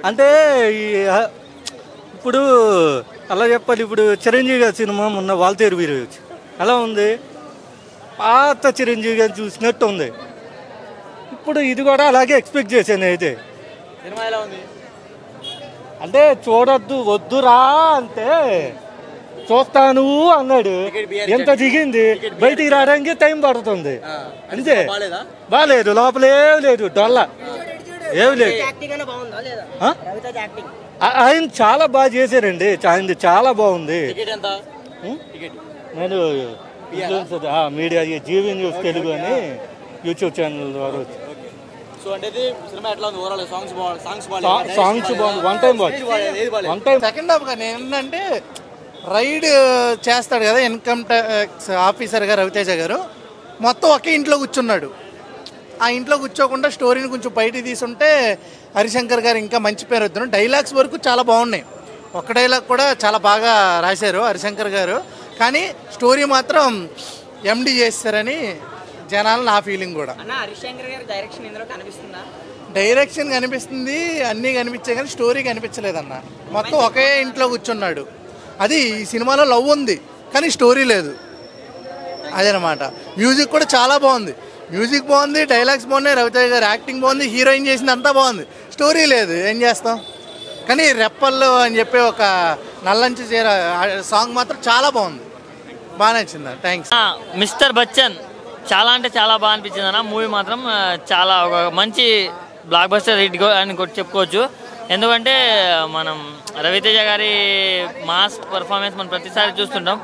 అంటే ఇప్పుడు అలా చెప్పాలి. ఇప్పుడు చిరంజీవి గారి సినిమా మొన్న వాల్తేరు వీరయ్య ఎలా ఉంది, పాత చిరంజీవి గారిని చూసినట్టు ఉంది. ఇప్పుడు ఇది కూడా అలాగే ఎక్స్పెక్ట్ చేశాను అయితే. అంటే చూడొద్దు వద్దురా అంటే చూస్తాను అన్నాడు, ఎంత దిగింది, బయటికి రావడానికి టైం పడుతుంది అంతే. బాగాలేదు, లోపలేం లేదు, డొల్ల ఏమి లేదు. ఆయన చాలా బాగా చేశారండి, ఆయనది చాలా బాగుంది. నేను మీడియా జీవి న్యూస్ తెలుగు అని యూట్యూబ్ ఛానల్ ద్వారా సాంగ్స్ బాగుంది. వన్ టైం సెకండ్ హాఫ్ కానీ ఏంటంటే రైడ్ చేస్తాడు కదా ఇన్కమ్ ట్యాక్స్ ఆఫీసర్గా రవితేజ గారు, మొత్తం ఒకే ఇంట్లో కూర్చున్నాడు. ఆ ఇంట్లో కూర్చోకుండా స్టోరీని కొంచెం బయటికి తీసుంటే హరిశంకర్ గారు ఇంకా మంచి పేరు వద్దును. డైలాగ్స్ వరకు చాలా బాగున్నాయి, ఒక్క డైలాగ్ కూడా చాలా బాగా రాశారు హరిశంకర్ గారు. కానీ స్టోరీ మాత్రం ఎండి చేస్తారని జనాలు నా ఫీలింగ్ కూడా. డైరెక్షన్ కనిపిస్తుంది, అన్నీ కనిపించాయి కానీ స్టోరీ కనిపించలేదన్న. మొత్తం ఒకే ఇంట్లో కూర్చున్నాడు. అది ఈ సినిమాలో లవ్ ఉంది కానీ స్టోరీ లేదు, అదనమాట. మ్యూజిక్ కూడా చాలా బాగుంది, మ్యూజిక్ బాగుంది, డైలాగ్స్ బాగున్నాయి, రవితేజ గారు యాక్టింగ్ బాగుంది, హీరోయిన్ చేసింది అంతా బాగుంది, స్టోరీ లేదు, ఏం చేస్తాం. కానీ రెప్పల్లో అని చెప్పి ఒక నల్లంచి చీర సాంగ్ మాత్రం చాలా బాగుంది, బాగా నచ్చింది. థ్యాంక్స్. మిస్టర్ బచ్చన్ చాలా అంటే చాలా బాగా అనిపించింది అన్న. మూవీ మాత్రం చాలా ఒక మంచి బ్లాక్ బస్టర్ హిట్ అని చెప్పుకోవచ్చు. ఎందుకంటే మనం రవితేజ గారి మాస్ పర్ఫార్మెన్స్ మనం ప్రతిసారి చూస్తుంటాం.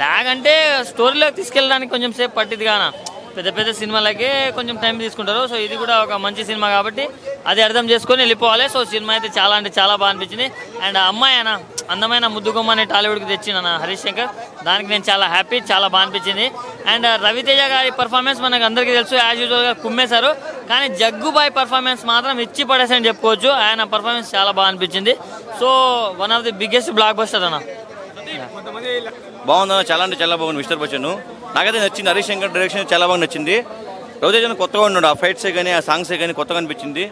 లాగ్ అంటే స్టోరీలోకి తీసుకెళ్ళడానికి కొంచెం సేపు పట్టింది కానా, పెద్ద పెద్ద సినిమాలకే కొంచెం టైం తీసుకుంటారు. సో ఇది కూడా ఒక మంచి సినిమా కాబట్టి అది అర్థం చేసుకొని వెళ్ళిపోవాలి. సో సినిమా అయితే చాలా అంటే చాలా బాగా అనిపించింది. అండ్ అమ్మాయి అన్న అందమైన ముద్దుగుమ్మని టాలీవుడ్కి తెచ్చిన హరీష్ శంకర్, దానికి నేను చాలా హ్యాపీ, చాలా బాగా అనిపించింది. అండ్ రవితేజ గారి పర్ఫార్మెన్స్ మనకు అందరికీ తెలుసు, యాజ్ యూజువల్గా కుమ్మేశారు. కానీ జగ్గుబాయ్ పర్ఫార్మెన్స్ మాత్రం ఇచ్చి పడేసని చెప్పుకోవచ్చు. ఆయన పర్ఫార్మెన్స్ చాలా బాగా అనిపించింది. So one of the biggest block buster అన్న. బాగుందన్న, చాలా అంటే చాలా బాగుంది మిస్టర్ బచ్చన్. నాకైతే నచ్చింది, హరీష్ శంకర్ డైరెక్షన్ చాలా బాగా నచ్చింది. రవితేజ కొత్తగా ఉన్నాడు, ఆ ఫైట్సే కానీ ఆ సాంగ్సే కానీ కొత్తగా అనిపించింది.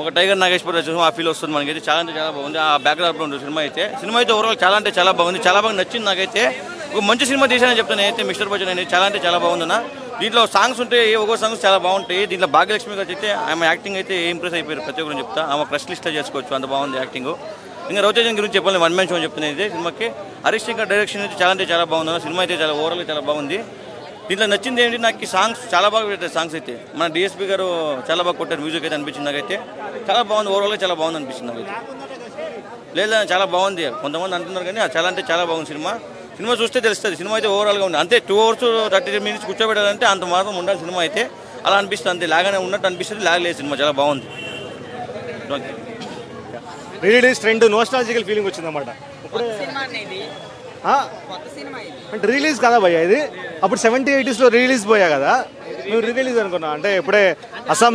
ఒక టైగర్ నాగేశ్వర ఆ ఫీల్ వస్తుంది మనకైతే. చాలా అంటే చాలా బాగుంది, ఆ బ్యాక్గ్రౌండ్లో ఉంటుంది సినిమా అయితే ఓవరాల్ చాలా అంటే చాలా బాగుంది, చాలా బాగా నచ్చింది నాకైతే. ఒక మంచి సినిమా తీసానని చెప్తాను నేనైతే మిస్టర్ బచ్చన్ అనేది. చాలా అంటే చాలా బాగుందన్న. దీంట్లో సాంగ్స్ ఉంటాయి, ఒక్కో సాంగ్స్ చాలా బాగుంటాయి. దీంట్లో భాగ్యలక్ష్మి గారు అయితే ఆమె యాక్టింగ్ అయితే ఇంప్రెస్ అయిపోయారు ప్రతి ఒక్కరు చెప్తా. ఆమె క్రష్ లిస్ట్లో చేసుకోవచ్చు, అంత బాగుంది యాక్టింగ్. ఇంకా రవితేజ గురించి చెప్పాలి, వన్ మ్యాన్ షో అని చెప్తున్నాను అయితే సినిమాకి. హరీష్ శంకర్ డైరెక్షన్ అయితే చాలా అంటే చాలా బాగుంది, సినిమా అయితే చాలా ఓవరాల్ చాలా బాగుంది. దీంట్లో నచ్చింది ఏంటి నాకు, సాంగ్స్ చాలా బాగా పెట్టారు. సాంగ్స్ అయితే మన డిఎస్పీ గారు చాలా బాగా కొట్టారు, మ్యూజిక్ అయితే అనిపించింది నాకైతే. చాలా బాగుంది, ఓవరాల్గా చాలా బాగుంది అనిపించింది నాకైతే. లేదా చాలా బాగుంది, కొంతమంది అంటున్నారు కానీ చాలా అంటే చాలా బాగుంది సినిమా. సినిమా చూస్తే తెలుస్తుంది, సినిమా అయితే ఓవరాల్గా ఉంది. అంతే 2 hours 30 minutes కూర్చోబెట్టాలంటే అంత మాత్రం ఉండాలి సినిమా అయితే. అలా అనిపిస్తుంది, అంతే లాగానే ఉన్నట్టు అనిపిస్తుంది, లాగలేదు సినిమా, చాలా బాగుంది. రిలీజ్ ట్రెండ్ నోస్టాలజికల్ ఫీలింగ్ వచ్చిందన్నమాట. అంటే రిలీజ్ కదా భయ్య ఇది, అప్పుడు 70s 80s రిలీజ్ పోయా కదా, మేము రిలీజ్ అనుకున్నా. అంటే ఇప్పుడే అస్సాం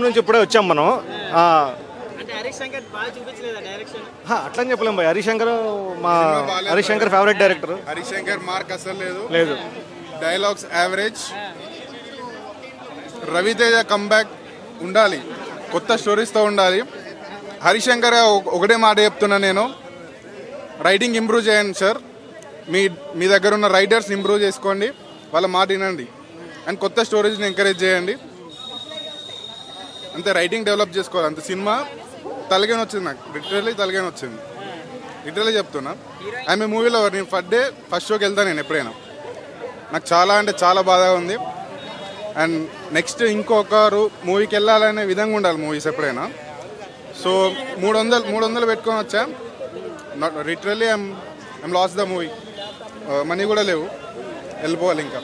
నుంచి ఇప్పుడే వచ్చాం మనం. అట్లని చెప్పలేం భయ్య, Harish Shankar favourite director. Harish Shankar mark అసలు లేదు, డైలాగ్స్ యావరేజ్. రవితేజ కంబ్యాక్ ఉండాలి, కొత్త స్టోరీస్తో ఉండాలి. హరీష్ శంకర్ ఒకటే మాట చెప్తున్నా నేను, రైటింగ్ ఇంప్రూవ్ చేయండి సార్, మీ దగ్గర ఉన్న రైటర్స్ ఇంప్రూవ్ చేసుకోండి, వాళ్ళ మాట వినండి, అండ్ కొత్త స్టోరీస్ని ఎంకరేజ్ చేయండి. అంతే, రైటింగ్ డెవలప్ చేసుకోవాలి అంత. సినిమా తలగానే వచ్చింది నాకు, లిటరల్లీ తలగానే వచ్చింది, లిటరల్లీ చెప్తున్నా. ఆమె మూవీలో నేను ఫస్ట్ షోకి వెళ్తాను నేను ఎప్పుడైనా. నాకు చాలా అంటే చాలా బాధగా ఉంది. అండ్ నెక్స్ట్ ఇంకొకరు మూవీకి వెళ్ళాలనే విధంగా ఉండాలి మూవీస్ ఎప్పుడైనా. సో 300 పెట్టుకొని వచ్చా, literally I'm last the movie. Money కూడా లేవు, వెళ్ళిపోవాలి ఇంకా.